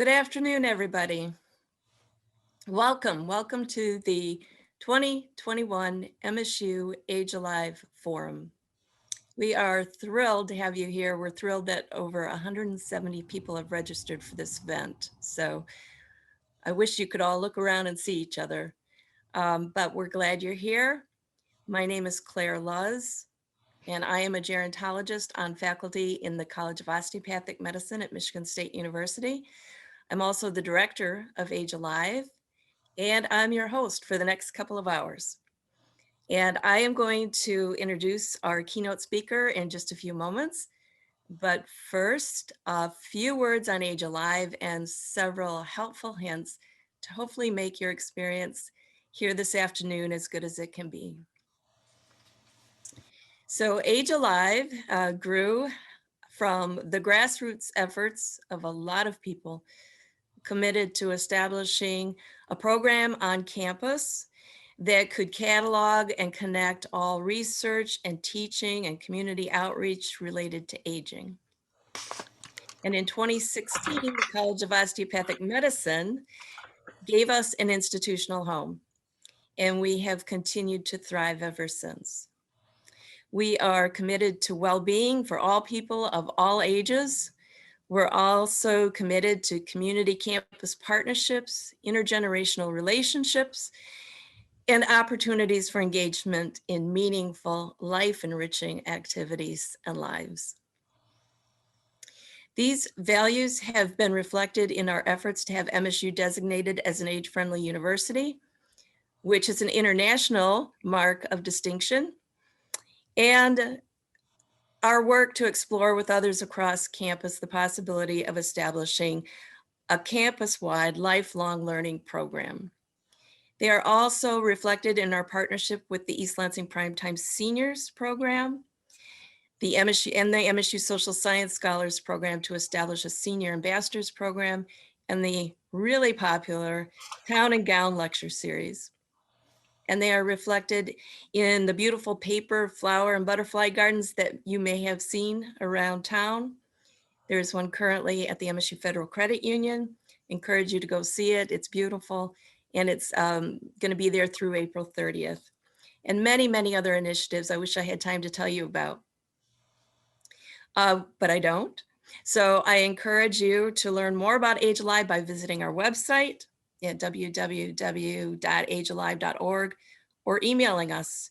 Good afternoon, everybody. Welcome to the 2021 MSU AgeAlive Forum. We are thrilled to have you here. We're thrilled that over 170 people have registered for this event. So I wish you could all look around and see each other, but we're glad you're here. My name is Claire Luz, and I am a gerontologist on faculty in the College of Osteopathic Medicine at Michigan State University. I'm also the director of AgeAlive, and I'm your host for the next couple of hours. And I am going to introduce our keynote speaker in just a few moments. But first, a few words on AgeAlive and several helpful hints to hopefully make your experience here this afternoon as good as it can be. So AgeAlive grew from the grassroots efforts of a lot of people committed to establishing a program on campus that could catalog and connect all research and teaching and community outreach related to aging. And in 2016, the College of Osteopathic Medicine gave us an institutional home, and we have continued to thrive ever since. We are committed to well-being for all people of all ages. We're also committed to community campus partnerships, intergenerational relationships, and opportunities for engagement in meaningful, life-enriching activities and lives. These values have been reflected in our efforts to have MSU designated as an age-friendly university, which is an international mark of distinction, and our work to explore with others across campus the possibility of establishing a campus-wide lifelong learning program. They are also reflected in our partnership with the East Lansing Primetime Seniors Program, the MSU Social Science Scholars Program to establish a Senior Ambassadors Program, and the really popular Town and Gown Lecture Series. And they are reflected in the beautiful paper, flower, and butterfly gardens that you may have seen around town. There's one currently at the MSU Federal Credit Union. Encourage you to go see it. It's beautiful, and it's going to be there through April 30th. And many, many other initiatives I wish I had time to tell you about, but I don't. So I encourage you to learn more about AgeAlive by visiting our website at www.agealive.org or emailing us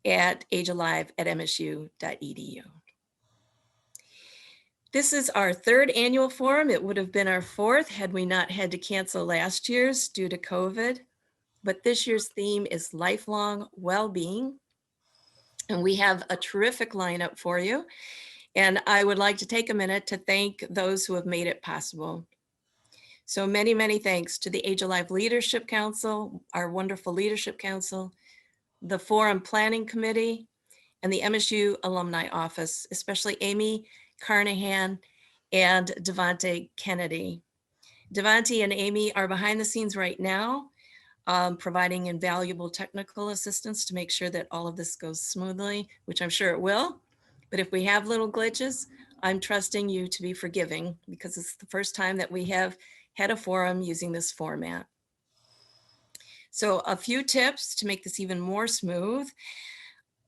at agealive@msu.edu. This is our third annual forum. It would have been our fourth had we not had to cancel last year's due to COVID, but this year's theme is lifelong well-being. And we have a terrific lineup for you. And I would like to take a minute to thank those who have made it possible. So many, many thanks to the AgeAlive Leadership Council, our wonderful Leadership Council, the Forum Planning Committee, and the MSU Alumni Office, especially Amy Carnahan and Devontae Kennedy. Devontae and Amy are behind the scenes right now, providing invaluable technical assistance to make sure that all of this goes smoothly, which I'm sure it will. But if we have little glitches, I'm trusting you to be forgiving because it's the first time that we have had a forum using this format. So a few tips to make this even more smooth.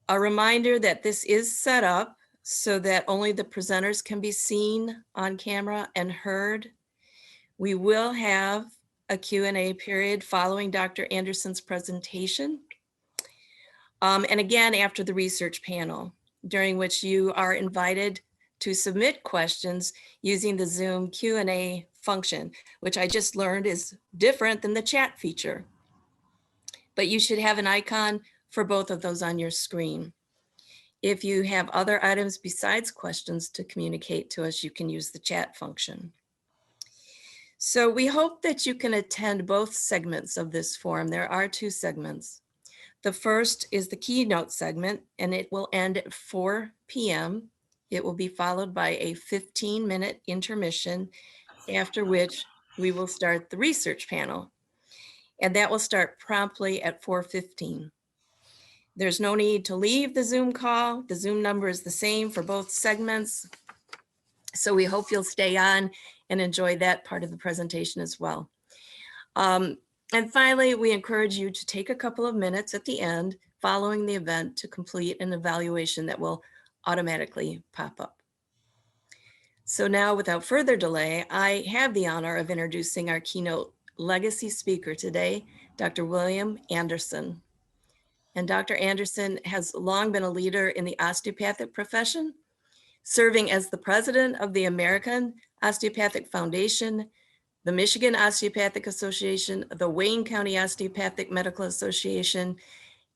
A reminder that this is set up so that only the presenters can be seen on camera and heard. We will have a Q&A period following Dr. Anderson's presentation. And again, after the research panel, during which you are invited to submit questions using the Zoom Q&A function, which I just learned is different than the chat feature. But you should have an icon for both of those on your screen. If you have other items besides questions to communicate to us, you can use the chat function. So we hope that you can attend both segments of this forum. There are two segments. The first is the keynote segment, and it will end at 4 p.m. It will be followed by a 15-minute intermission, after which we will start the research panel. And that will start promptly at 4:15. There's no need to leave the Zoom call. The Zoom number is the same for both segments. So we hope you'll stay on and enjoy that part of the presentation as well. And finally, we encourage you to take a couple of minutes at the end following the event to complete an evaluation that will automatically pop up. So now, without further delay, I have the honor of introducing our keynote legacy speaker today, Dr. William Anderson. And Dr. Anderson has long been a leader in the osteopathic profession, serving as the president of the American Osteopathic Foundation, the Michigan Osteopathic Association, the Wayne County Osteopathic Medical Association,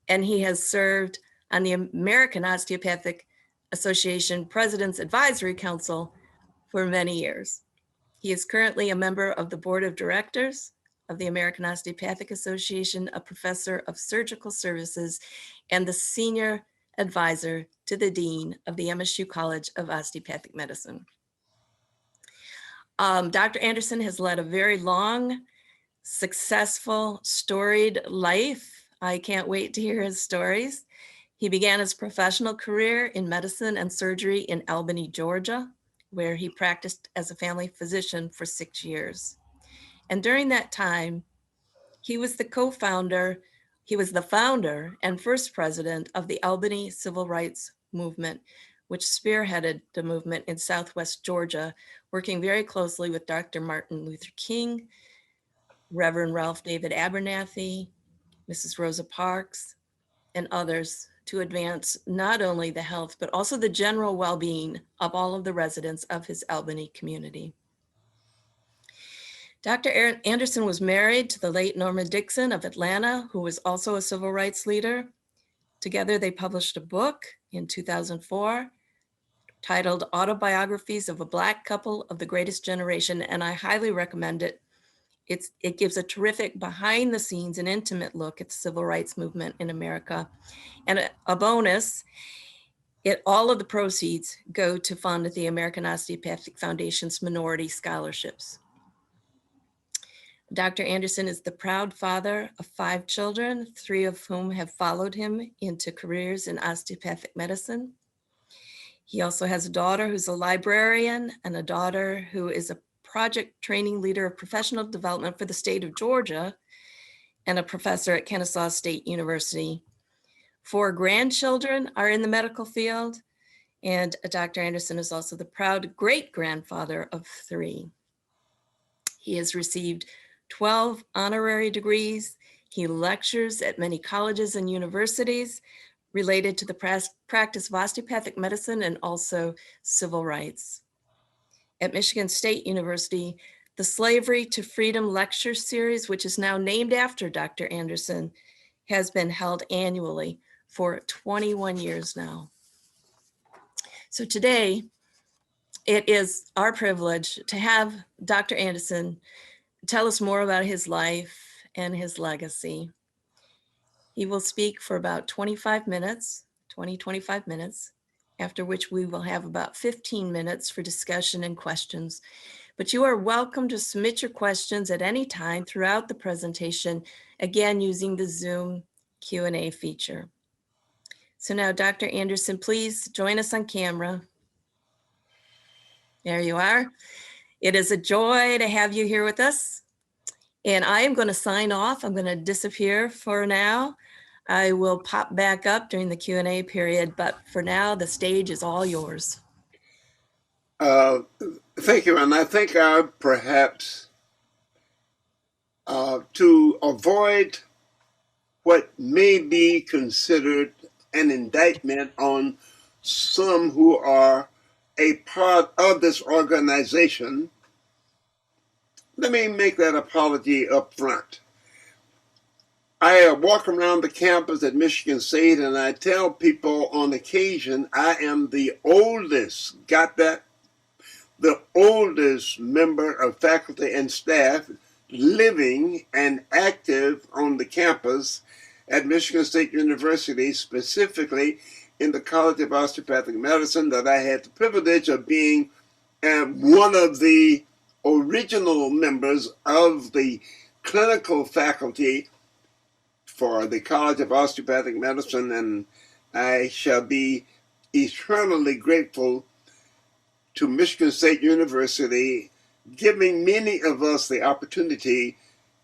and he has served on the American Osteopathic Association President's Advisory Council for many years. He is currently a member of the board of directors of the American Osteopathic Association, a professor of surgical services, and the senior advisor to the dean of the MSU College of Osteopathic Medicine. Dr. Anderson has led a very long, successful, storied life. I can't wait to hear his stories. He began his professional career in medicine and surgery in Albany, Georgia, where he practiced as a family physician for 6 years. And during that time, he was the founder and first president of the Albany Civil Rights Movement, which spearheaded the movement in Southwest Georgia, working very closely with Dr. Martin Luther King, Reverend Ralph David Abernathy, Mrs. Rosa Parks, and others to advance not only the health, but also the general well-being of all of the residents of his Albany community. Dr. Anderson was married to the late Norma Dixon of Atlanta, who was also a civil rights leader. Together, they published a book in 2004 titled Autobiographies of a Black Couple of the Greatest Generation, and I highly recommend it. It gives a terrific behind the scenes and intimate look at the civil rights movement in America. And a bonus, all of the proceeds go to fund the American Osteopathic Foundation's minority scholarships. Dr. Anderson is the proud father of 5 children, 3 of whom have followed him into careers in osteopathic medicine. He also has a daughter who's a librarian and a daughter who is a project training leader of professional development for the state of Georgia and a professor at Kennesaw State University. 4 grandchildren are in the medical field, and Dr. Anderson is also the proud great-grandfather of 3. He has received 12 honorary degrees. He lectures at many colleges and universities related to the practice of osteopathic medicine and also civil rights. At Michigan State University, the Slavery to Freedom Lecture Series, which is now named after Dr. Anderson, has been held annually for 21 years now. So today, it is our privilege to have Dr. Anderson tell us more about his life and his legacy. He will speak for about 25 minutes, after which we will have about 15 minutes for discussion and questions. But you are welcome to submit your questions at any time throughout the presentation, again, using the Zoom Q&A feature. So now, Dr. Anderson, please join us on camera. There you are. It is a joy to have you here with us. And I am going to sign off. I'm going to disappear for now. I will pop back up during the Q&A period, but for now, the stage is all yours. Thank you. And I think perhaps to avoid what may be considered an indictment on some who are a part of this organization, let me make that apology up front. I walk around the campus at Michigan State and I tell people on occasion I am the oldest, got that? The oldest member of faculty and staff living and active on the campus at Michigan State University, specifically in the College of Osteopathic Medicine, that I had the privilege of being one of the original members of the clinical faculty for the College of Osteopathic Medicine, and I shall be eternally grateful to Michigan State University giving many of us the opportunity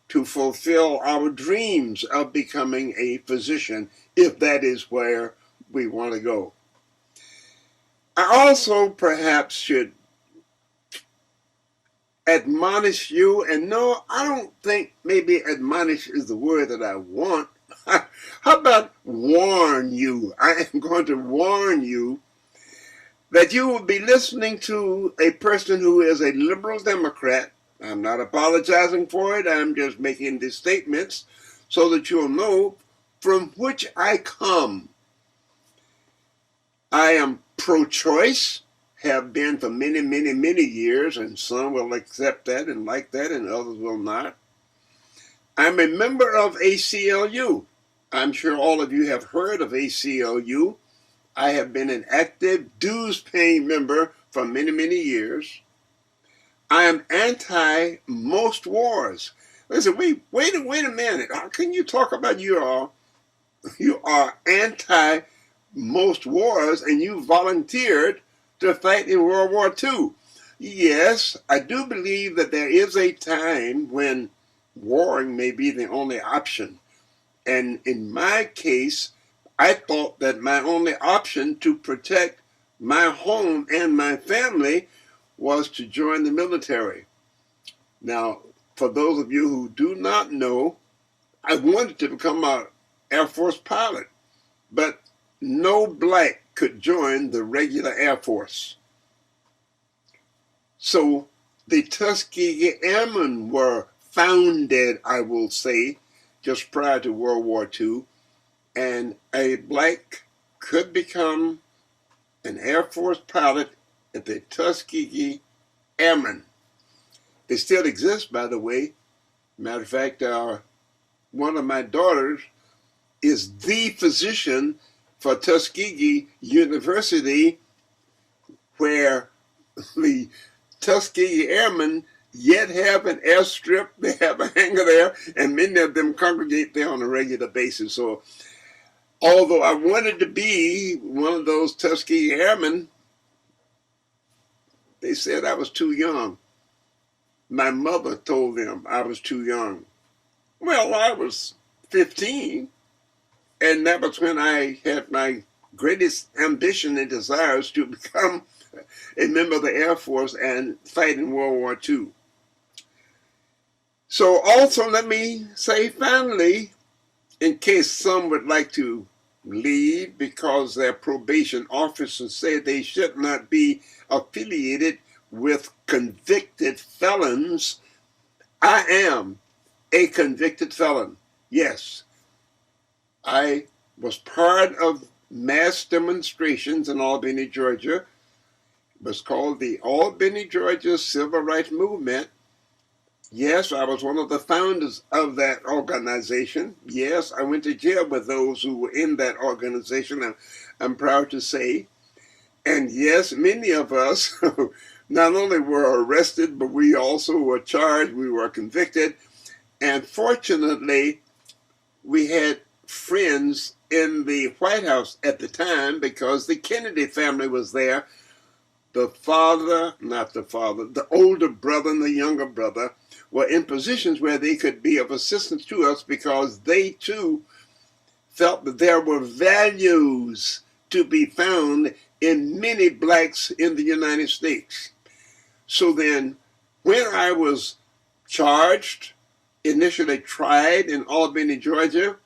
to fulfill our dreams of becoming a physician, if that is where we want to go. I also perhaps should admonish you, and no, I don't think maybe admonish is the word that I want. How about warn you? I am going to warn you that you will be listening to a person who is a liberal Democrat. I'm not apologizing for it. I'm just making these statements so that you'll know from which I come. I am pro-choice, have been for many, many, many years, and some will accept that and like that, and others will not. I'm a member of ACLU. I'm sure all of you have heard of ACLU. I have been an active dues-paying member for many, many years. I am anti most wars. Listen, wait a minute. How can you talk about you are anti most wars and you volunteered to fight in World War II? Yes, I do believe that there is a time when warring may be the only option. And in my case, I thought that my only option to protect my home and my family was to join the military. Now, for those of you who do not know, I wanted to become an Air Force pilot, but no black could join the regular Air Force. So the Tuskegee Airmen were founded, I will say, just prior to World War II, and a black could become an Air Force pilot at the Tuskegee Airmen. They still exist, by the way. Matter of fact, one of my daughters is the physician for Tuskegee University, where the Tuskegee Airmen yet have an airstrip, they have a hangar there, and many of them congregate there on a regular basis. So although I wanted to be one of those Tuskegee Airmen, they said I was too young. My mother told them I was too young. Well, I was 15, and that was when I had my greatest ambition and desires to become a member of the Air Force and fight in World War II. So also let me say finally, in case some would like to leave because their probation officer said they should not be affiliated with convicted felons, I am a convicted felon. Yes, I was part of mass demonstrations in Albany, Georgia. It was called the Albany, Georgia Civil Rights Movement. Yes, I was one of the founders of that organization. Yes, I went to jail with those who were in that organization, I'm proud to say. And yes, many of us not only were arrested, but we also were charged, we were convicted. And fortunately, we had friends in the White House at the time because the Kennedy family was there. The older brother and the younger brother were in positions where they could be of assistance to us because they too felt that there were values to be found in many blacks in the United States. So then when I was charged, initially tried in Albany, Georgia,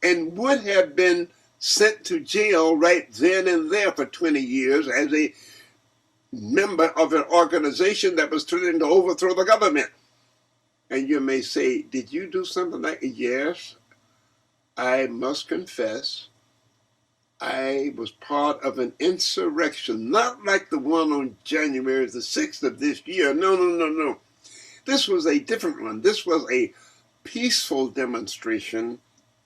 and would have been sent to jail right then and there for 20 years as a member of an organization that was threatening to overthrow the government. And you may say, did you do something like that? Yes, I must confess, I was part of an insurrection, not like the one on January the 6th of this year. No. This was a different one. This was a peaceful demonstration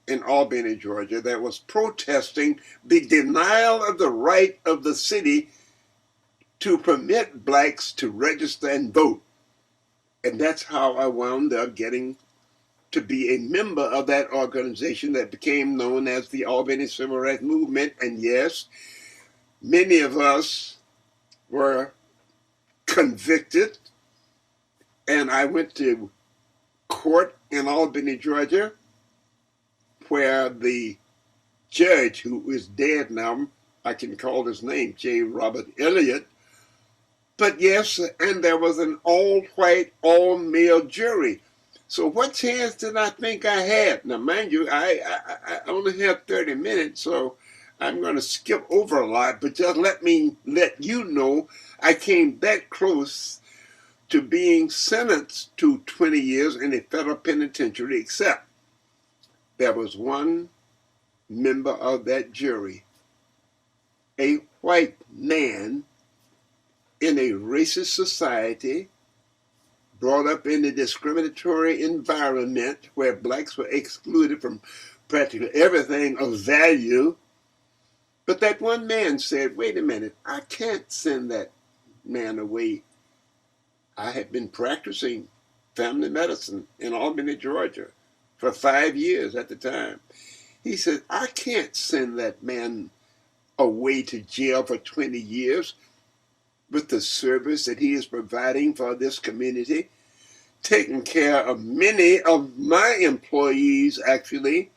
in Albany, Georgia, that was protesting the denial of the right of the city to permit blacks to register and vote. And that's how I wound up getting to be a member of that organization that became known as the Albany Civil Rights Movement. And yes, many of us were convicted And I went to court in Albany, Georgia, where the judge, who is dead now, I can call his name, J. Robert Elliott. But yes, and there was an all-white, all-male jury. So what chance did I think I had? Now, mind you, I only have 30 minutes, so I'm going to skip over a lot, but just let me let you know I came that close to being sentenced to 20 years in a federal penitentiary, except there was one member of that jury, a white man in a racist society, brought up in a discriminatory environment where blacks were excluded from practically everything of value. But that one man said, wait a minute, I can't send that man away. I had been practicing family medicine in Albany, Georgia for 5 years at the time. He said, I can't send that man away to jail for 20 years with the service that he is providing for this community, taking care of many of my employees, actually.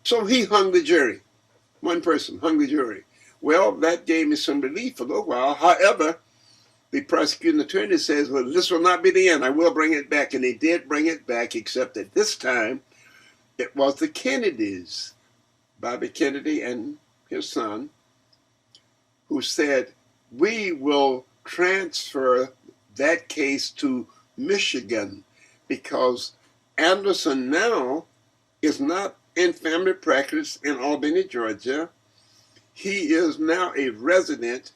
So he hung the jury. One person hung the jury. Well, that gave me some relief for a little while. However, the prosecuting attorney says, well, this will not be the end. I will bring it back. And they did bring it back, except that this time it was the Kennedys, Bobby Kennedy and his son, who said, we will transfer that case to Michigan because Anderson now is not in family practice in Albany, Georgia. He is now a resident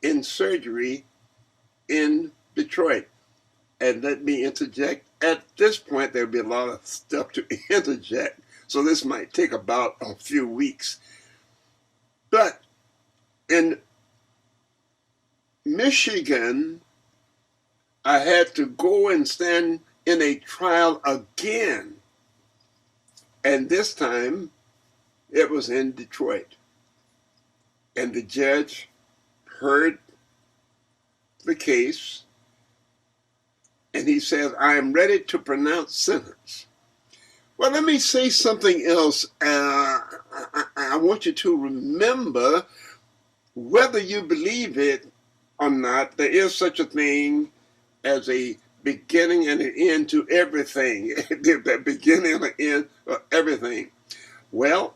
in surgery in Detroit. And let me interject. At this point, there'll be a lot of stuff to interject, so this might take about a few weeks. But in Michigan, I had to go and stand in a trial again. And this time, it was in Detroit. And the judge heard the case, and he says, I am ready to pronounce sentence. Well, let me say something else. I want you to remember, whether you believe it or not, there is such a thing as a beginning and an end to everything. The beginning and the end of everything. Well,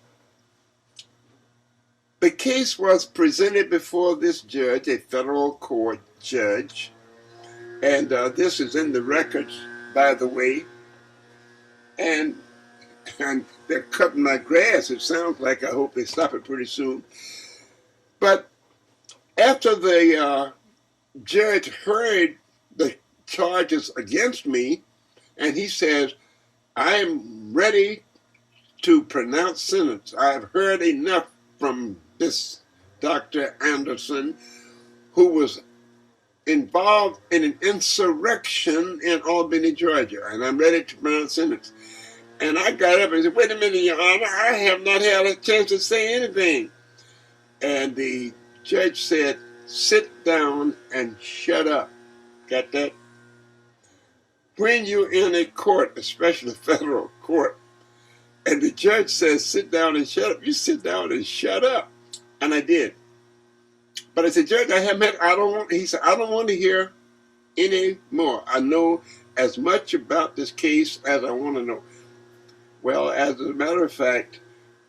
the case was presented before this judge, a federal court judge, and this is in the records, by the way, and they're cutting my grass, it sounds like. I hope they stop it pretty soon. But after the judge heard the charges against me, and he says, I'm ready to pronounce sentence. I've heard enough from this Dr. Anderson, who was involved in an insurrection in Albany, Georgia, and I'm ready to pronounce sentence. And I got up and said, wait a minute, Your Honor, I have not had a chance to say anything. And the judge said, sit down and shut up. Got that? When you're in a court, especially federal court, and the judge says, sit down and shut up, you sit down and shut up. And I did. But I said, Judge, he said, I don't want to hear any more. I know as much about this case as I want to know. Well, as a matter of fact,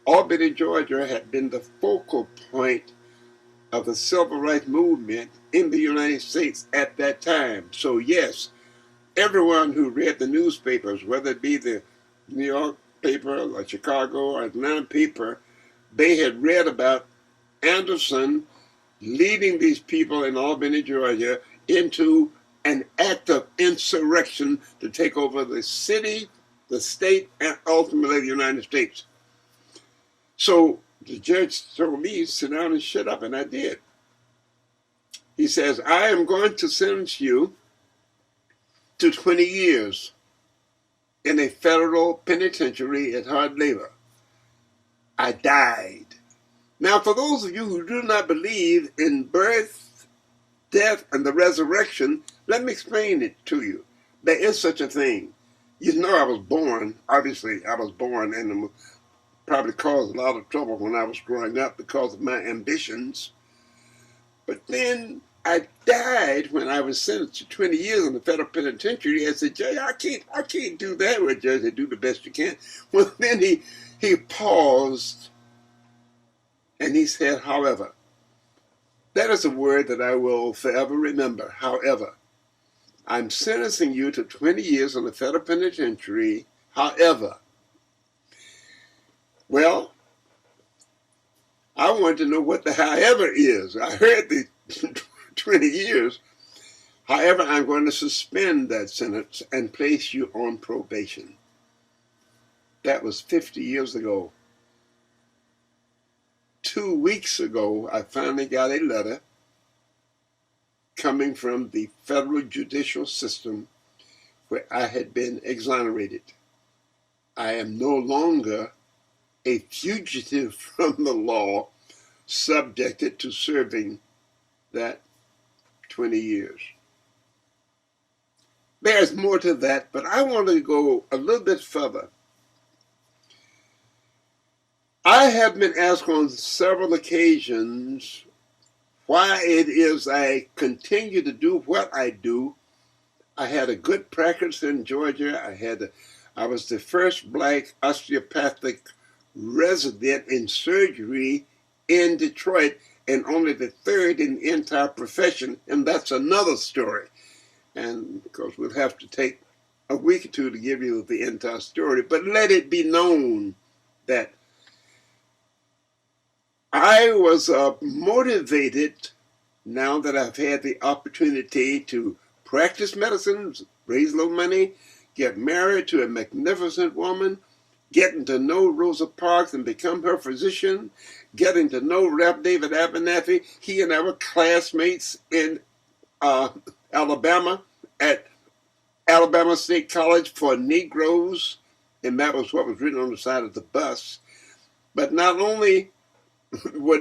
Albany, Georgia had been the focal point of the civil rights movement in the United States at that time. So yes, everyone who read the newspapers, whether it be the New York paper or Chicago or Atlanta paper, they had read about Anderson leading these people in Albany, Georgia into an act of insurrection to take over the city, the state, and ultimately the United States. So the judge told me, sit down and shut up, and I did. He says, I am going to sentence you to 20 years in a federal penitentiary at hard labor. I died. Now, for those of you who do not believe in birth, death, and the resurrection, let me explain it to you. there is such a thing. You know, I was born, obviously, I was born and probably caused a lot of trouble when I was growing up because of my ambitions. But then I died when I was sentenced to 20 years in the federal penitentiary. I said, Judge, I can't do that. Well, Judge, I do the best you can. Well, then he paused and he said, however. That is a word that I will forever remember. However, I'm sentencing you to 20 years in the federal penitentiary. However, well, I wanted to know what the however is. I heard the 20 years. However, I'm going to suspend that sentence and place you on probation. That was 50 years ago. 2 weeks ago, I finally got a letter coming from the federal judicial system where I had been exonerated. I am no longer a fugitive from the law, subjected to serving that 20 years. There's more to that, but I want to go a little bit further. I have been asked on several occasions why it is I continue to do what I do. I had a good practice in Georgia. I was the first Black osteopathic resident in surgery in Detroit, and only the third in the entire profession, and that's another story. And because we'll have to take a week or two to give you the entire story, but let it be known that I was motivated, now that I've had the opportunity to practice medicine, raise a little money, get married to a magnificent woman, getting to know Rosa Parks and become her physician, getting to know Rep. David Abernathy. He and I were classmates in Alabama at Alabama State College for Negroes, and that was what was written on the side of the bus. But not only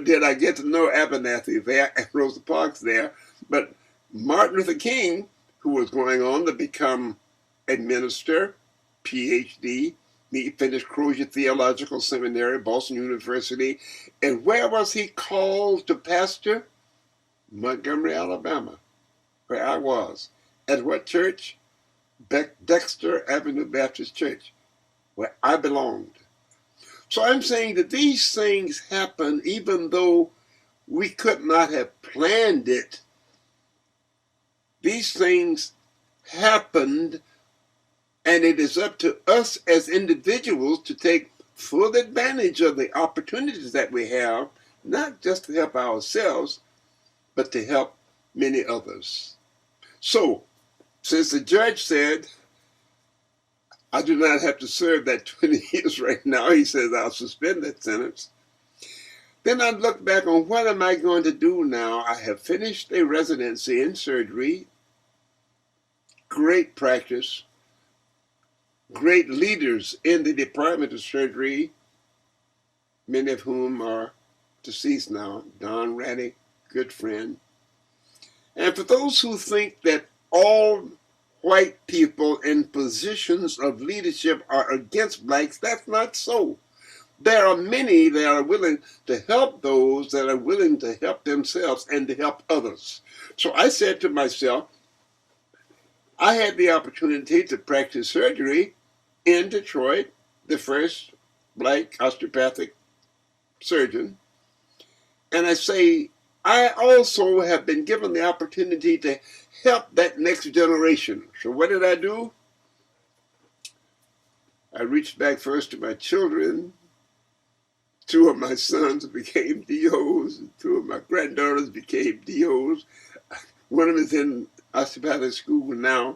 did I get to know Abernathy there and Rosa Parks there, but Martin Luther King, who was going on to become a minister, PhD. He finished Crozier Theological Seminary, Boston University. And where was he called to pastor? Montgomery, Alabama, where I was. At what church? Dexter Avenue Baptist Church, where I belonged. So I'm saying that these things happen even though we could not have planned it. These things happened, and it is up to us as individuals to take full advantage of the opportunities that we have, not just to help ourselves, but to help many others. So, since the judge said, I do not have to serve that 20 years right now, he says I'll suspend that sentence. Then I look back on what am I going to do now? I have finished a residency in surgery, great practice, great leaders in the Department of Surgery, many of whom are deceased now. Don Ratty, good friend. And for those who think that all white people in positions of leadership are against blacks, that's not so. There are many that are willing to help those that are willing to help themselves and to help others. So I said to myself, I had the opportunity to practice surgery in Detroit, the first Black osteopathic surgeon. And I say, I also have been given the opportunity to help that next generation. So what did I do? I reached back first to my children. 2 of my sons became DOs. 2 of my granddaughters became DOs. One of them is in osteopathic school now.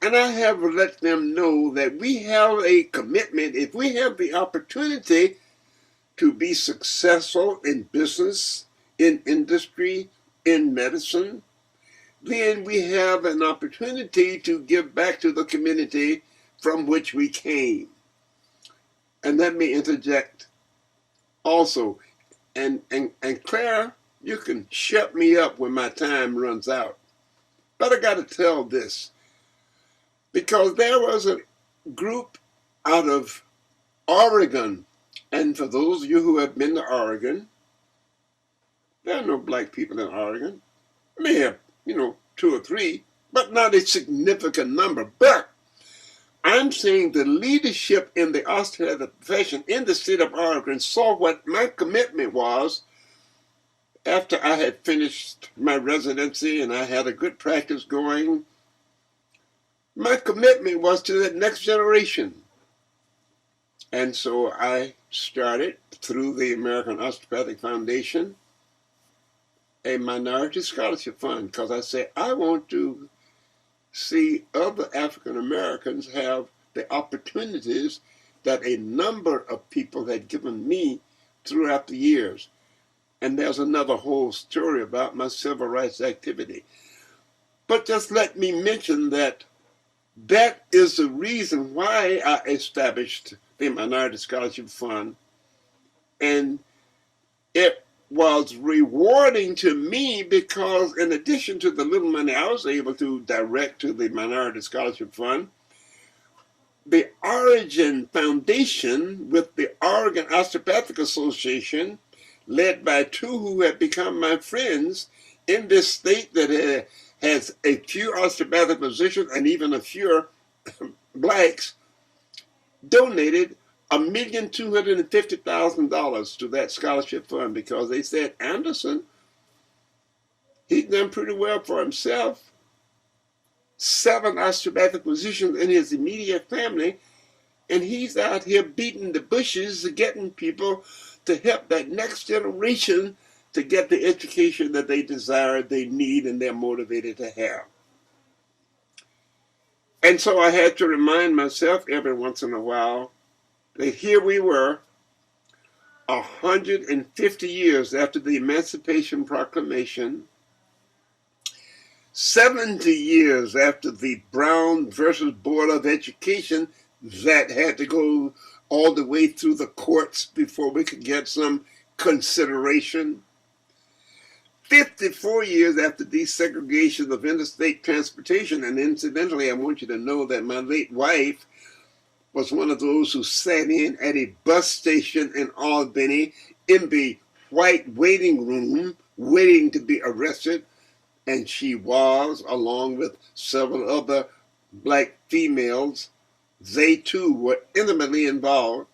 And I have let them know that we have a commitment. If we have the opportunity to be successful in business, in industry, in medicine, then we have an opportunity to give back to the community from which we came. And let me interject also, and Claire, you can shut me up when my time runs out. But I got to tell this. because there was a group out of Oregon. And for those of you who have been to Oregon, there are no black people in Oregon. May have, two or three, but not a significant number. But I'm saying the leadership in the osteopathic profession in the state of Oregon saw what my commitment was after I had finished my residency and I had a good practice going. My commitment was to the next generation. And so I started through the American Osteopathic Foundation a minority scholarship fund, because I said I want to see other African Americans have the opportunities that a number of people had given me throughout the years. And there's another whole story about my civil rights activity. But just let me mention that that is the reason why I established the Minority Scholarship Fund. And it was rewarding to me because in addition to the little money I was able to direct to the Minority Scholarship Fund, the Origin Foundation with the Oregon Osteopathic Association, led by two who have become my friends in this state that has a few osteopathic physicians and even a fewer blacks, donated $1,250,000 to that scholarship fund because they said, Anderson, he's done pretty well for himself. 7 osteopathic physicians in his immediate family, and he's out here beating the bushes, getting people to help that next generation to get the education that they desire, they need, and they're motivated to have. And so I had to remind myself every once in a while that here we were, 150 years after the Emancipation Proclamation, 70 years after the Brown versus Board of Education that had to go all the way through the courts before we could get some consideration, 54 years after desegregation of interstate transportation. And incidentally, I want you to know that my late wife was one of those who sat in at a bus station in Albany in the white waiting room waiting to be arrested. And she was, along with several other black females, they too were intimately involved.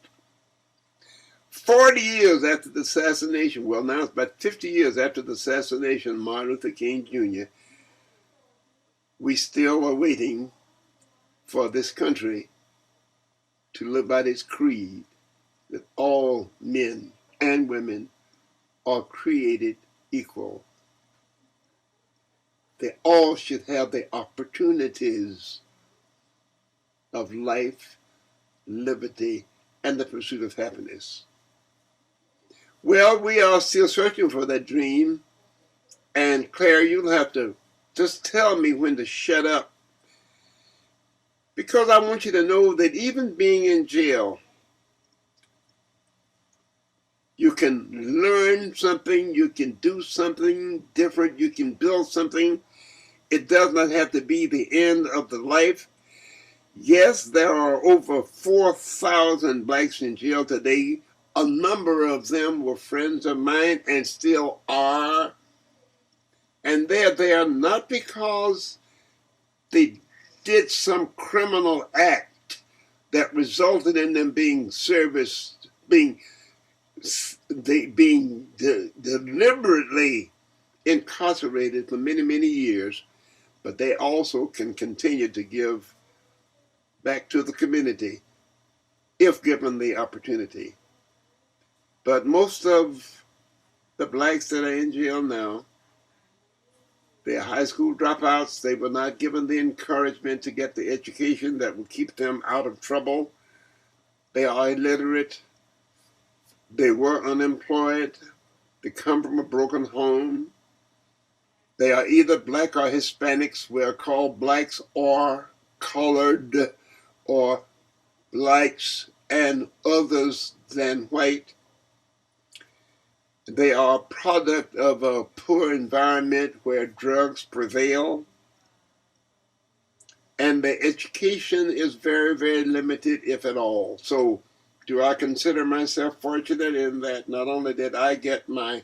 40 years after the assassination, well now it's about 50 years after the assassination of Martin Luther King Jr., we still are waiting for this country to live by this creed that all men and women are created equal. They all should have the opportunities of life, liberty, and the pursuit of happiness. Well, we are still searching for that dream. And Claire, you'll have to just tell me when to shut up, because I want you to know that even being in jail, you can learn something, you can do something different, you can build something. It does not have to be the end of the life. Yes, there are over 4,000 blacks in jail today. A number of them were friends of mine and still are. And they're there not because they did some criminal act that resulted in them being deliberately incarcerated for many, many years, but they also can continue to give back to the community if given the opportunity. But most of the blacks that are in jail now, they're high school dropouts. They were not given the encouragement to get the education that will keep them out of trouble. They are illiterate. They were unemployed. They come from a broken home. They are either black or Hispanics. We are called blacks or colored or blacks and others than white. They are a product of a poor environment where drugs prevail. and the education is very, very limited, if at all. So do I consider myself fortunate in that not only did I get my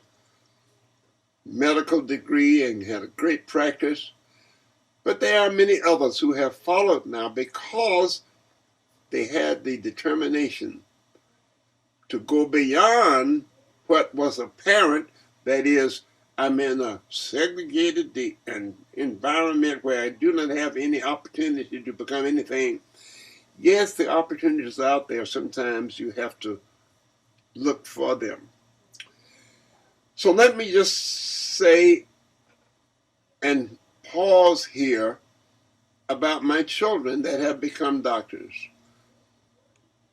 medical degree and had a great practice, but there are many others who have followed now because they had the determination to go beyond what was apparent. That is, I'm in a segregated environment where I do not have any opportunity to become anything. Yes, the opportunities are out there. Sometimes you have to look for them. So let me just say and pause here about my children that have become doctors.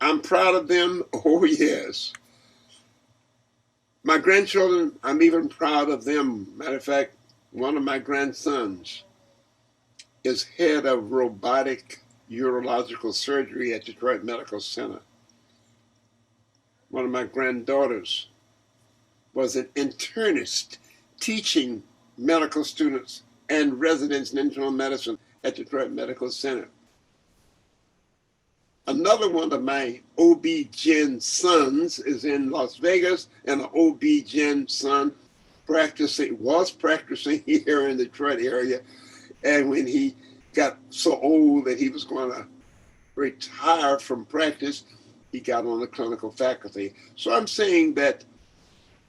I'm proud of them. Oh, yes. My grandchildren, I'm even proud of them. Matter of fact, one of my grandsons is head of robotic urological surgery at Detroit Medical Center. One of my granddaughters was an internist teaching medical students and residents in internal medicine at Detroit Medical Center. Another one of my OB-GYN sons is in Las Vegas, and an OB-GYN son was practicing here in the Detroit area. And when he got so old that he was going to retire from practice, he got on the clinical faculty. So I'm saying that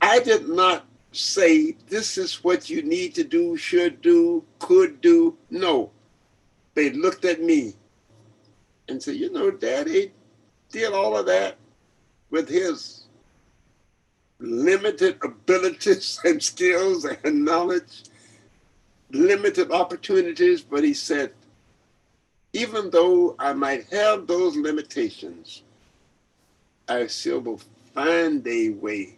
I did not say this is what you need to do, should do, could do. No, they looked at me and said, you know, Daddy did all of that with his limited abilities and skills and knowledge, limited opportunities. But he said, even though I might have those limitations, I still will find a way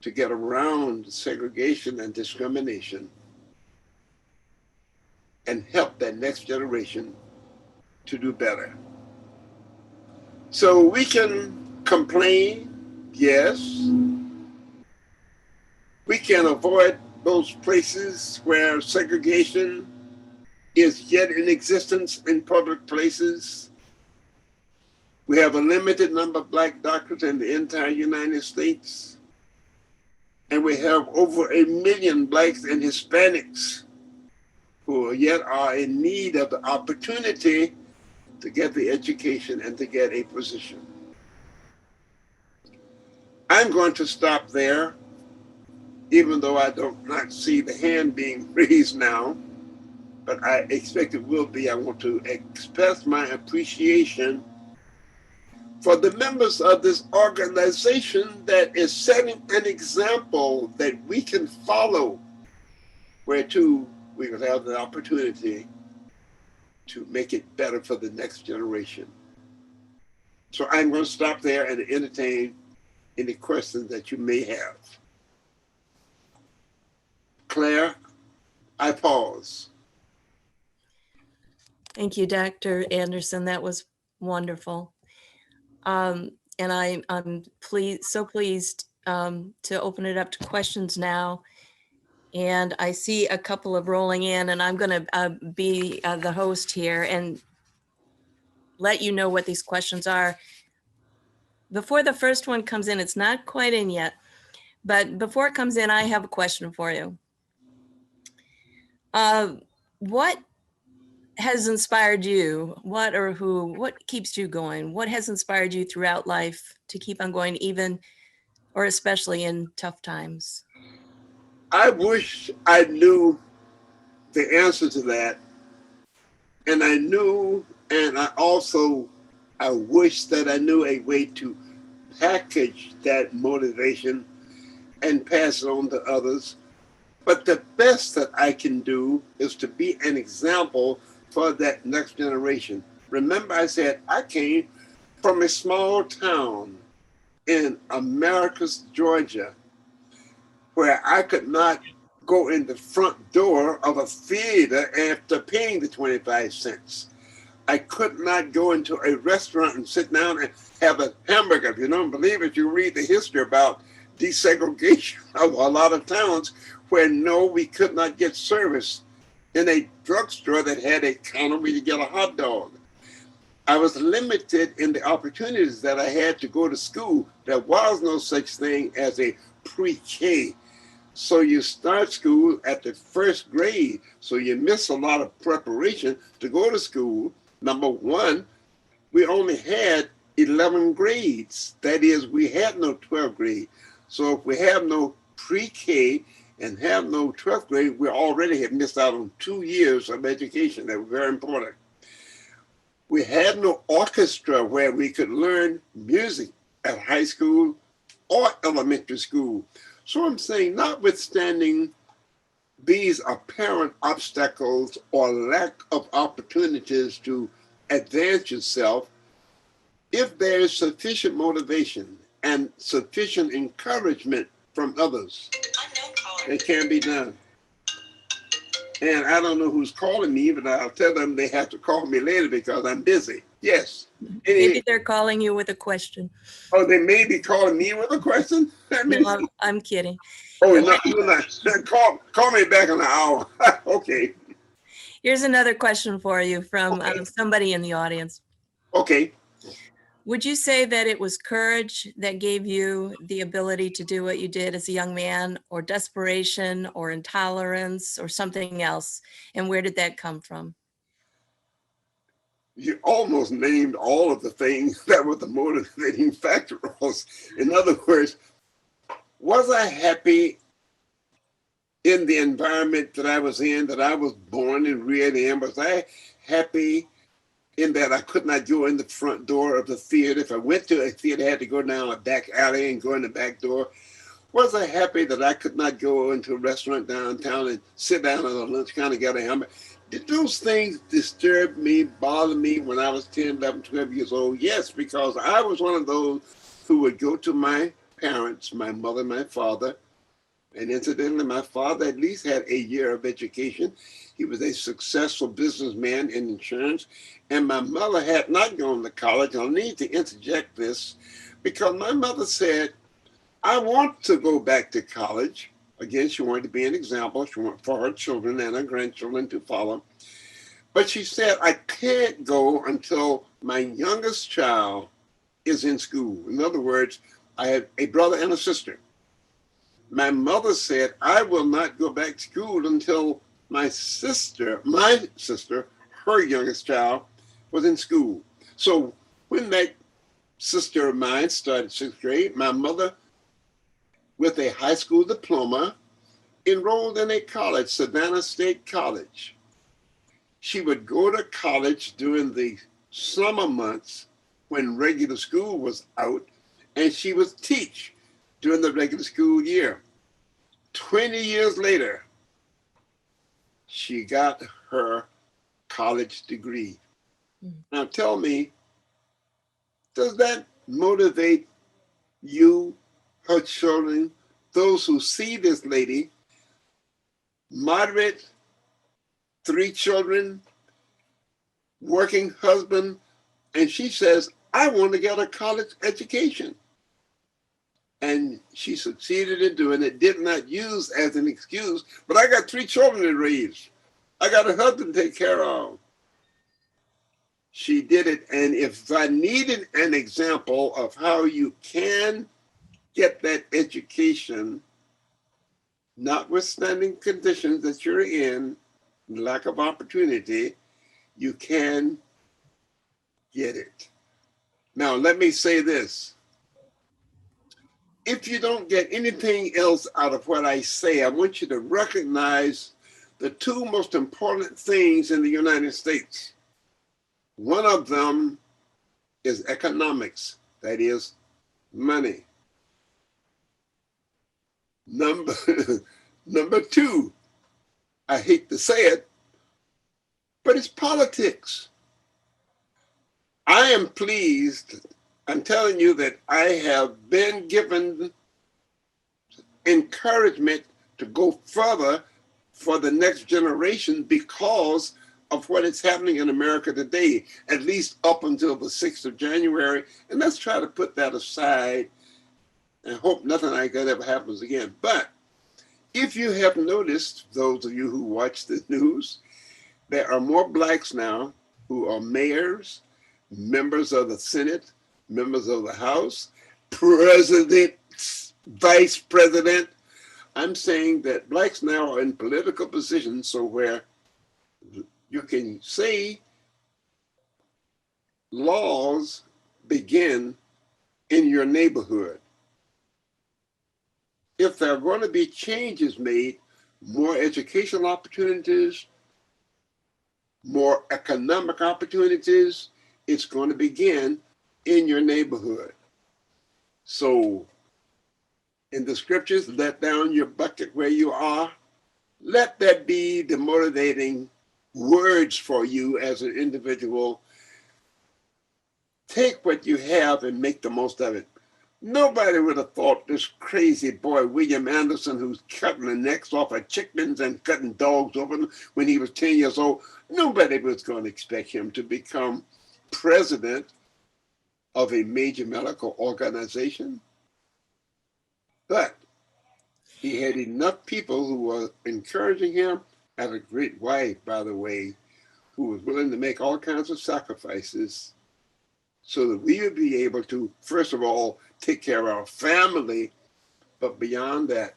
to get around segregation and discrimination and help that next generation to do better. So we can complain, yes. We can avoid those places where segregation is yet in existence in public places. We have a limited number of Black doctors in the entire United States. And we have over 1 million Blacks and Hispanics who yet are in need of the opportunity to get the education and to get a position. I'm going to stop there, even though I do not see the hand being raised now, but I expect it will be. I want to express my appreciation for the members of this organization that is setting an example that we can follow, whereto we will have the opportunity to make it better for the next generation. So I'm going to stop there and entertain any questions that you may have. Claire, I pause. Thank you, Dr. Anderson. That was wonderful. And I'm so pleased to open it up to questions now. And I see a couple of rolling in, and I'm going to be the host here and let you know what these questions are. Before the first one comes in, it's not quite in yet, but before it comes in, I have a question for you. What has inspired you? What keeps you going? What has inspired you throughout life to keep on going, even or especially in tough times? I wish I knew the answer to that. And I wish that I knew a way to package that motivation and pass it on to others. But the best that I can do is to be an example for that next generation. Remember, I said I came from a small town in Americus, Georgia, where I could not go in the front door of a theater after paying the 25 cents. I could not go into a restaurant and sit down and have a hamburger. If you don't believe it, you read the history about desegregation of a lot of towns where we could not get service in a drugstore that had a counter where you get a hot dog. I was limited in the opportunities that I had to go to school. There was no such thing as a pre-K. So you start school at the first grade. So you miss a lot of preparation to go to school. Number one, we only had 11 grades. That is, we had no 12th grade. So if we have no pre-K and have no 12th grade, we already have missed out on 2 years of education that were very important. We had no orchestra where we could learn music at high school or elementary school. So I'm saying, notwithstanding these apparent obstacles or lack of opportunities to advance yourself, if there is sufficient motivation and sufficient encouragement from others, it can be done. And I don't know who's calling me, but I'll tell them they have to call me later because I'm busy. Yes. Maybe they're calling you with a question. Oh, they may be calling me with a question? No, I'm kidding. Oh, no. Call me back in an hour. Okay. Here's another question for you from somebody in the audience. Okay. Would you say that it was courage that gave you the ability to do what you did as a young man, or desperation, or intolerance, or something else? And where did that come from? You almost named all of the things that were the motivating factors. In other words, was I happy in the environment that I was in, that I was born and reared in? Was I happy in that I could not go in the front door of the theater? If I went to a theater, I had to go down a back alley and go in the back door. Was I happy that I could not go into a restaurant downtown and sit down at a lunch counter and get a hamburger? Did those things disturb me, bother me when I was 10, 11, 12 years old? Yes, because I was one of those who would go to my parents, my mother, my father, and incidentally, my father at least had a year of education. He was a successful businessman in insurance, and my mother had not gone to college. I'll need to interject this because my mother said, I want to go back to college. Again, she wanted to be an example. She wanted for her children and her grandchildren to follow. But she said, I can't go until my youngest child is in school. In other words, I have a brother and a sister. My mother said, I will not go back to school until my sister, her youngest child, was in school. So when that sister of mine started 6th grade, my mother, with a high school diploma, enrolled in a college, Savannah State College. She would go to college during the summer months when regular school was out, and she would teach during the regular school year. 20 years later, she got her college degree. Now tell me, does that motivate you, her children, those who see this lady, moderate, 3 children, working husband, and she says, I want to get a college education. And she succeeded in doing it, did not use as an excuse, but I got 3 children to raise. I got a husband to take care of. She did it, and if I needed an example of how you can get that education, notwithstanding conditions that you're in, lack of opportunity, you can get it. Now, let me say this. If you don't get anything else out of what I say, I want you to recognize the 2 most important things in the United States. One of them is economics, that is money. Number 2, I hate to say it, but it's politics. I am pleased, I'm telling you that I have been given encouragement to go further for the next generation because of what is happening in America today, at least up until the 6th of January. And let's try to put that aside and hope nothing like that ever happens again. But If you have noticed, those of you who watch the news, there are more blacks now who are mayors, members of the Senate, members of the House, presidents, vice president. I'm saying that blacks now are in political positions so where you can say laws begin in your neighborhood. If there are going to be changes made, more educational opportunities, more economic opportunities, it's going to begin in your neighborhood. So in the scriptures, let down your bucket where you are. Let that be the motivating words for you as an individual. Take what you have and make the most of it. Nobody would have thought this crazy boy, William Anderson, who's cutting the necks off of chickens and cutting dogs open when he was 10 years old, nobody was going to expect him to become president of a major medical organization. But he had enough people who were encouraging him, had a great wife, by the way, who was willing to make all kinds of sacrifices so that we would be able to, first of all, take care of our family, but beyond that,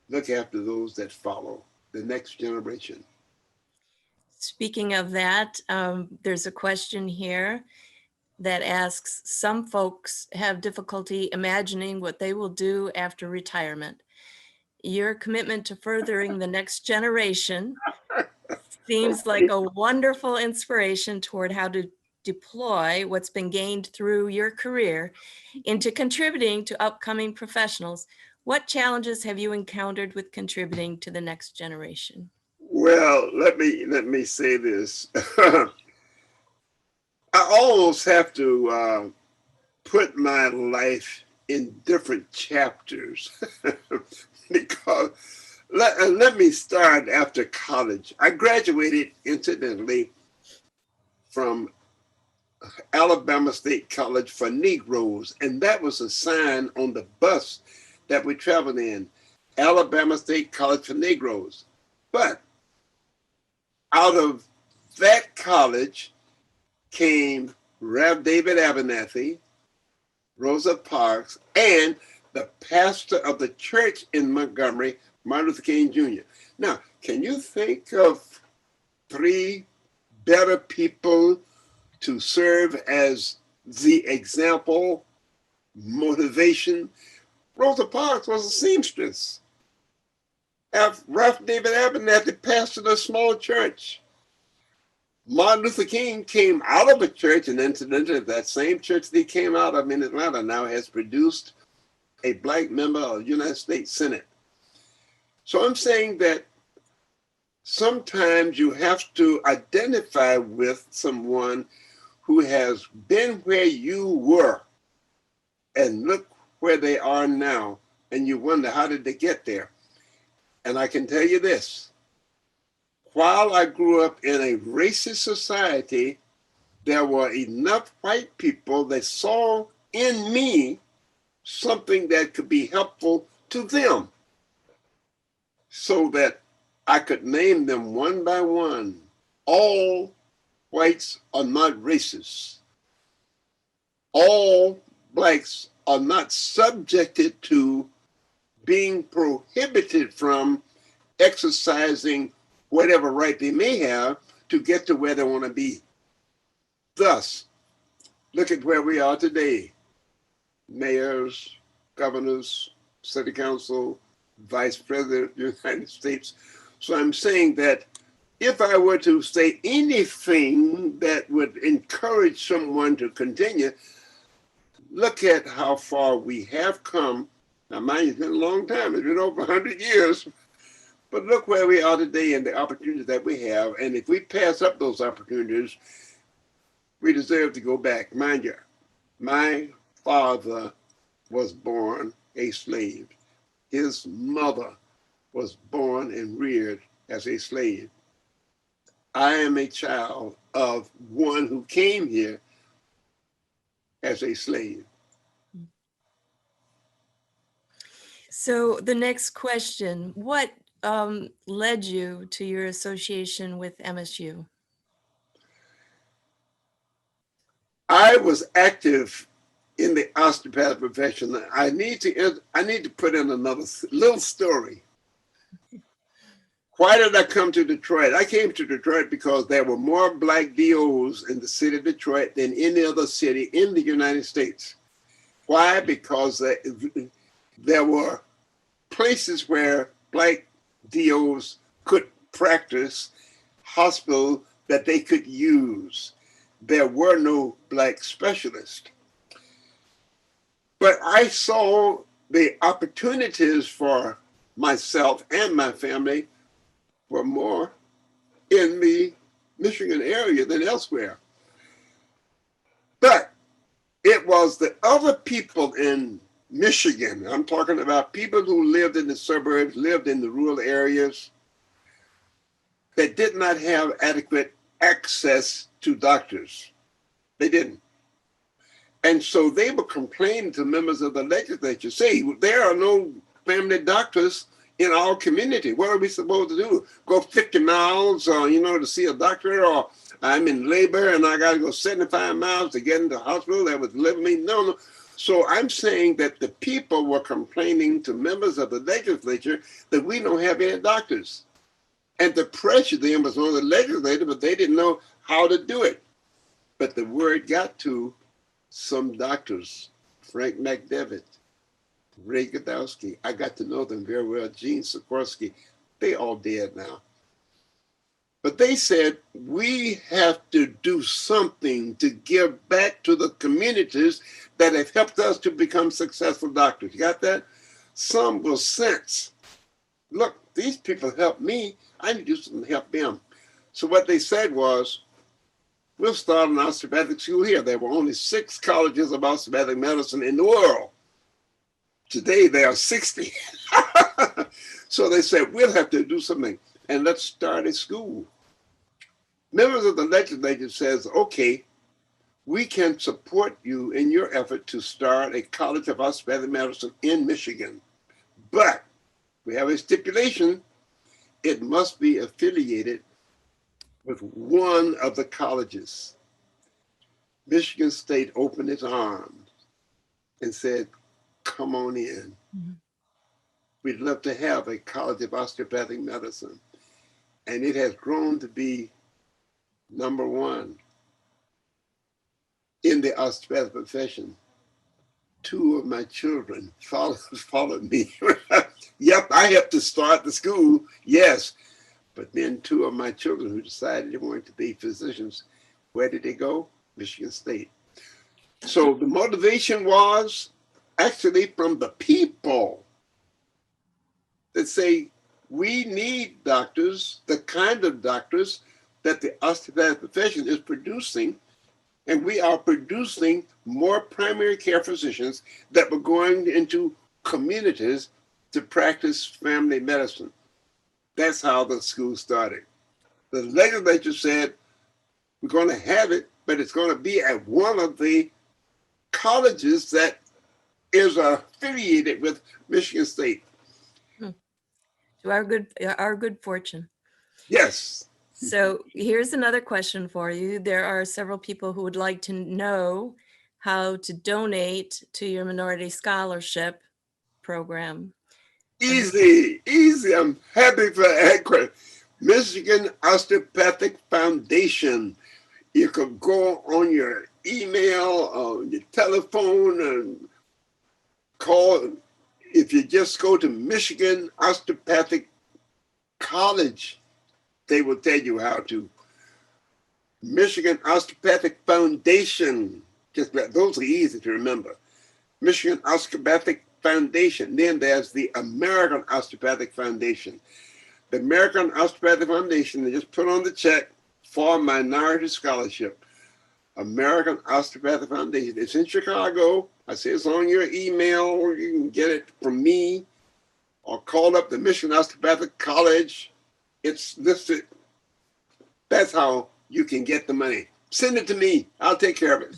look after those that follow, the next generation. Speaking of that, there's a question here that asks, some folks have difficulty imagining what they will do after retirement. Your commitment to furthering the next generation seems like a wonderful inspiration toward how to deploy what's been gained through your career into contributing to upcoming professionals. What challenges have you encountered with contributing to the next generation? Well, let me say this. I almost have to put my life in different chapters because let me start after college. I graduated, incidentally, from Alabama State College for Negroes, and that was a sign on the bus that we traveled in, Alabama State College for Negroes. But out of that college came Rev. David Abernathy, Rosa Parks, and the pastor of the church in Montgomery, Martin Luther King Jr. Now, can you think of three better people to serve as the example, motivation? Rosa Parks was a seamstress. Rev. David Abernathy pastored a small church. Martin Luther King came out of a church, and incidentally, that same church that he came out of in Atlanta now has produced a black member of the United States Senate. So I'm saying that sometimes you have to identify with someone who has been where you were and look where they are now, and you wonder, how did they get there? And I can tell you this. While I grew up in a racist society, there were enough white people that saw in me something that could be helpful to them so that I could name them one by one. All whites are not racist. All blacks are not subjected to being prohibited from exercising whatever right they may have to get to where they want to be. Thus, look at where we are today. Mayors, governors, city council, vice president of the United States. So I'm saying that if I were to say anything that would encourage someone to continue, look at how far we have come. Now, mind you, it's been a long time. It's been over 100 years. But look where we are today and the opportunities that we have. And if we pass up those opportunities, we deserve to go back. Mind you, my father was born a slave. His mother was born and reared as a slave. I am a child of one who came here as a slave. So the next question, what led you to your association with MSU? I was active in the osteopathic profession. I need to put in another little story. Why did I come to Detroit? I came to Detroit because there were more black DOs in the city of Detroit than any other city in the United States. Why? Because there were places where black DOs could practice, hospitals that they could use. There were no black specialists. But I saw the opportunities for myself and my family were more in the Michigan area than elsewhere. But it was the other people in Michigan, I'm talking about people who lived in the suburbs, lived in the rural areas, that did not have adequate access to doctors. They didn't. And so they were complaining to members of the legislature, say, there are no family doctors in our community. What are we supposed to do? Go 50 miles, to see a doctor, or I'm in labor and I got to go 75 miles to get into the hospital that was delivering me? No. So I'm saying that the people were complaining to members of the legislature that we don't have any doctors. And the pressure then was on the legislature, but they didn't know how to do it. But the word got to some doctors, Frank McDevitt, Ray Godowski. I got to know them very well, Gene Sikorsky. They all dead now. But they said, we have to do something to give back to the communities that have helped us to become successful doctors. You got that? Some will sense, look, these people helped me. I need to do something to help them. So what they said was, we'll start an osteopathic school here. There were only 6 colleges of osteopathic medicine in the world. Today, there are 60. So they said, we'll have to do something, and let's start a school. Members of the legislature says, okay, we can support you in your effort to start a college of osteopathic medicine in Michigan. But we have a stipulation. It must be affiliated with one of the colleges. Michigan State opened its arms and said, come on in. Mm-hmm. We'd love to have a college of osteopathic medicine. And it has grown to be number 1 in the osteopathic profession. 2 of my children followed me. Yep, I helped to start the school, yes. But then 2 of my children who decided they wanted to be physicians, where did they go? Michigan State. So the motivation was actually from the people that say, we need doctors, the kind of doctors that the osteopathic profession is producing, and we are producing more primary care physicians that were going into communities to practice family medicine. That's how the school started. The legislature said, we're going to have it, but it's going to be at one of the colleges that is affiliated with Michigan State. To our good fortune. Yes. So here's another question for you. There are several people who would like to know how to donate to your minority scholarship program. Easy. I'm happy for that question. Michigan Osteopathic Foundation. You could go on your email, on your telephone, and call. If you just go to Michigan Osteopathic College, they will tell you how to. Michigan Osteopathic Foundation. Those are easy to remember. Michigan Osteopathic Foundation. Then there's the American Osteopathic Foundation. The American Osteopathic Foundation, they just put on the check for minority scholarship. American Osteopathic Foundation. It's in Chicago. I say it's on your email, or you can get it from me, or call up the Michigan Osteopathic College. It's listed. That's how you can get the money. Send it to me. I'll take care of it.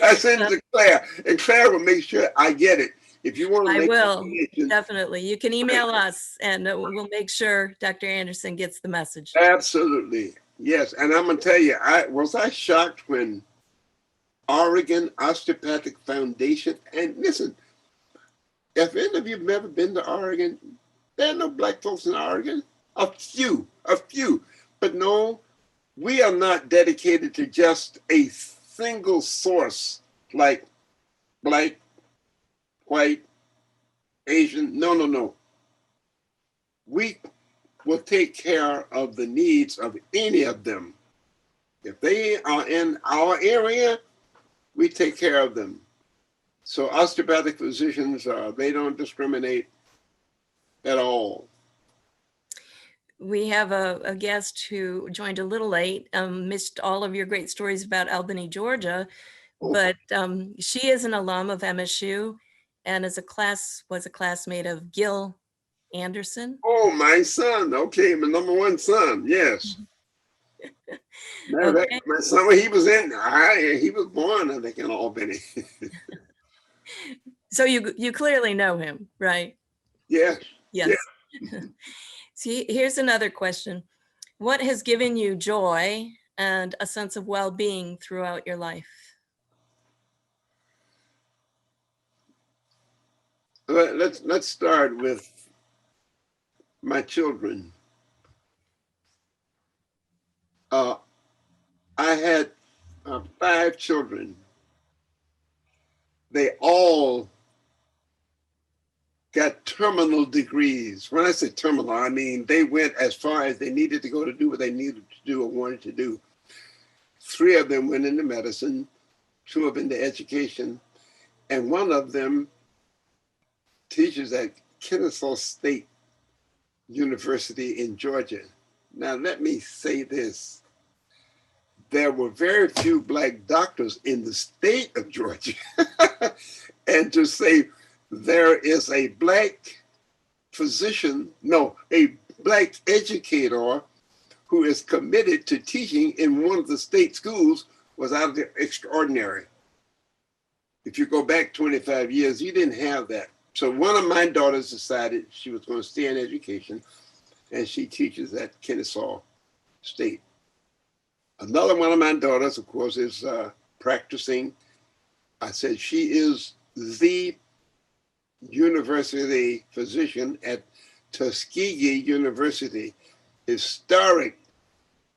I send it to Claire, and Claire will make sure I get it. If you want to I make will, information, definitely. You can email us and we'll make sure Dr. Anderson gets the message. absolutely. Yes. And I'm going to tell you, I shocked when Oregon Osteopathic Foundation, and listen, if any of you have ever been to Oregon, there are no black folks in Oregon. A few. But no, we are not dedicated to just a single source like black, white, Asian. No. We will take care of the needs of any of them. If they are in our area, we take care of them. So osteopathic physicians, they don't discriminate at all. We have a guest who joined a little late, missed all of your great stories about Albany, Georgia, but she is an alum of MSU and was a classmate of Gil Anderson. Oh, my son. Okay, my number one son. Yes. Matter of fact, Okay. my son, he was born, I think, in Albany. So you clearly know him, right? Yeah. Yes. See, here's another question. What has given you joy and a sense of well-being throughout your life? Let's start with my children. I had 5 children. They all got terminal degrees. When I say terminal, I mean they went as far as they needed to go to do what they needed to do or wanted to do. 3 of them went into medicine, 2 of them into education, and 1 of them teaches at Kennesaw State University in Georgia. Now, let me say this. There were very few black doctors in the state of Georgia. And to say there is a black physician, no, a black educator who is committed to teaching in one of the state schools was out of the extraordinary. If you go back 25 years, you didn't have that. So one of my daughters decided she was going to stay in education, and she teaches at Kennesaw State. Another one of my daughters, of course, is practicing. I said she is the university physician at Tuskegee University, historic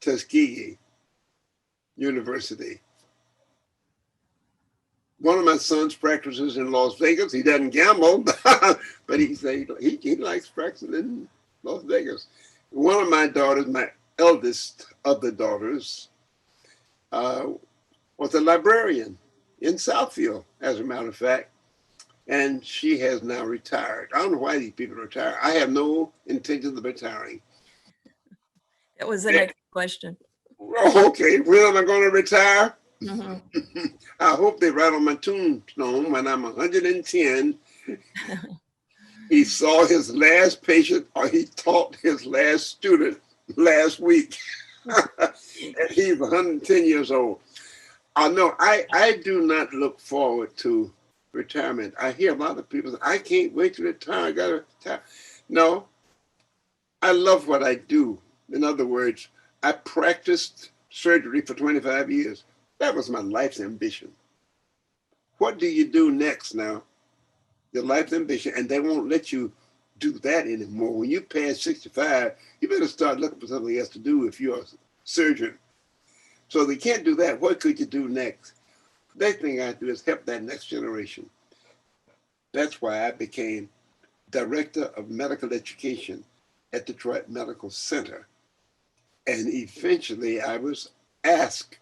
Tuskegee University. One of my sons practices in Las Vegas. He doesn't gamble, but he likes practicing in Las Vegas. One of my daughters, my eldest of the daughters, was a librarian in Southfield, as a matter of fact, and she has now retired. I don't know why these people retire. I have no intention of retiring. That was the next question. Okay, when am I going to retire? Mm-hmm. I hope they write on my tombstone when I'm 110. He saw his last patient, or he taught his last student last week. And he's 110 years old. No, I do not look forward to retirement. I hear a lot of people say, I can't wait to retire. I got to retire. No, I love what I do. In other words, I practiced surgery for 25 years. That was my life's ambition. What do you do next now? Your life's ambition, and they won't let you do that anymore. When you pass 65, you better start looking for something else to do if you're a surgeon. So they can't do that. What could you do next? The next thing I do is help that next generation. That's why I became Director of Medical Education at Detroit Medical Center. And eventually I was asked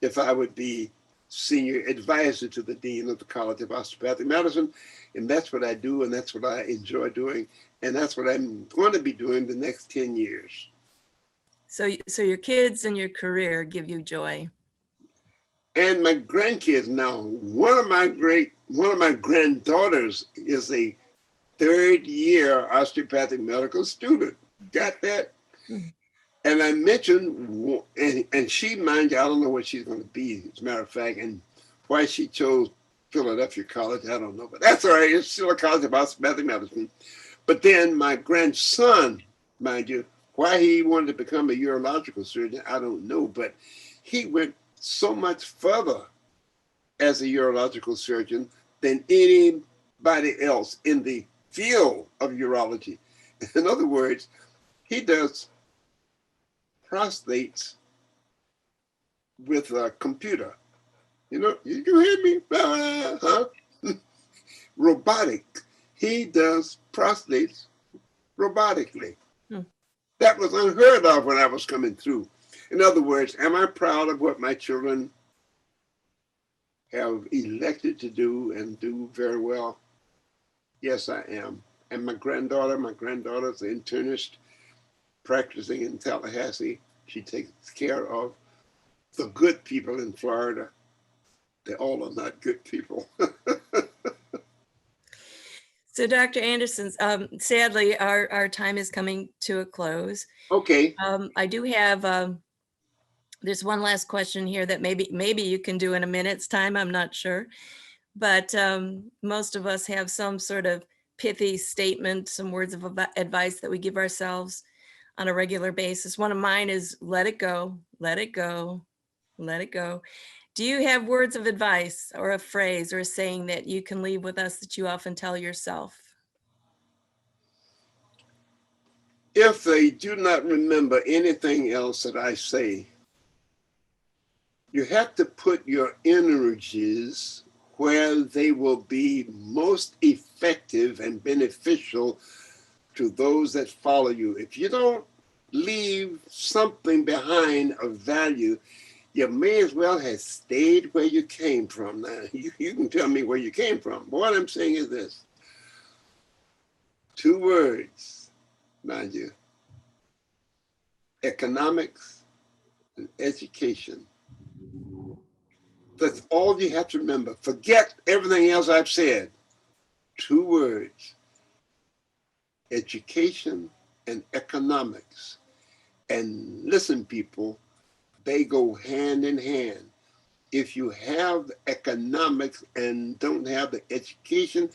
if I would be senior advisor to the dean of the College of Osteopathic Medicine. And that's what I do, and that's what I enjoy doing. And that's what I'm going to be doing the next 10 years. So your kids and your career give you joy. And my grandkids now, one of my granddaughters is a 3rd year osteopathic medical student. Got that? Mm-hmm. And I mentioned, and she, mind you, I don't know what she's going to be, as a matter of fact, and why she chose Philadelphia College, I don't know, but that's all right. It's still a college of osteopathic medicine. But then my grandson, mind you, why he wanted to become a urological surgeon, I don't know, but he went so much further as a urological surgeon than anybody else in the field of urology. In other words, he does prostates with a computer. You know, you hear me? Huh? Robotic. He does prostates robotically. Hmm. That was unheard of when I was coming through. In other words, am I proud of what my children have elected to do and do very well? Yes, I am. And my granddaughter's an internist practicing in Tallahassee. She takes care of the good people in Florida. They all are not good people. So Dr. Anderson, sadly, our time is coming to a close. Okay. I do have, there's one last question here that maybe you can do in a minute's time, I'm not sure. But most of us have some sort of pithy statement, some words of advice that we give ourselves on a regular basis. One of mine is let it go, let it go, let it go. Do you have words of advice or a phrase or a saying that you can leave with us that you often tell yourself? If they do not remember anything else that I say, you have to put your energies where they will be most effective and beneficial to those that follow you. If you don't leave something behind of value, you may as well have stayed where you came from. Now, you can tell me where you came from. But what I'm saying is this. 2 words, mind you. Economics and education. That's all you have to remember. Forget everything else I've said. 2 words. Education and economics. And listen, people, they go hand in hand. If you have the economics and don't have the education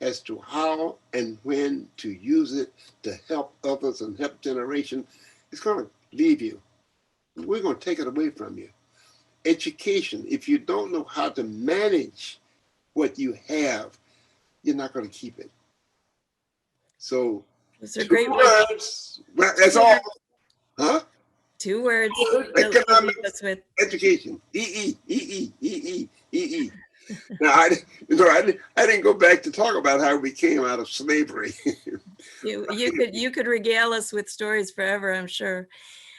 as to how and when to use it to help others and help generation, it's going to leave you. We're going to take it away from you. Education, if you don't know how to manage what you have, you're not going to keep it. So, Those are 2 great words. words. Well, that's all. Huh? 2 words. Economics, education. E. Now, I didn't go back to talk about how we came out of slavery. You could regale us with stories forever, I'm sure.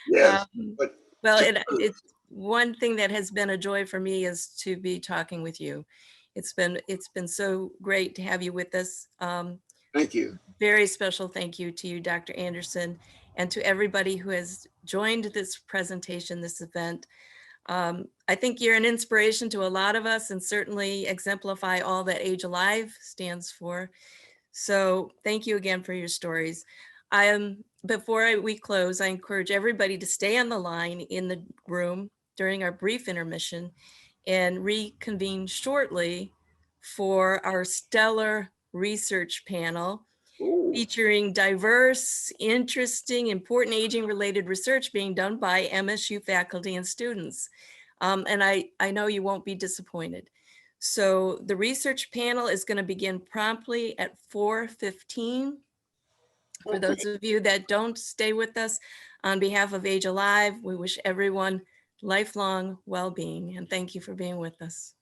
Yes, but well, it's one thing that has been a joy for me is to be talking with you. It's been so great to have you with us. Thank you. Very special thank you to you, Dr. Anderson, and to everybody who has joined this presentation, this event. I think you're an inspiration to a lot of us and certainly exemplify all that AgeAlive stands for. So thank you again for your stories. Before we close, I encourage everybody to stay on the line in the room during our brief intermission and reconvene shortly for our stellar research panel featuring diverse, interesting, important aging-related research being done by MSU faculty and students. And I know you won't be disappointed. So the research panel is going to begin promptly at 4:15. For those of you that don't stay with us, on behalf of AgeAlive, we wish everyone lifelong well-being, and thank you for being with us.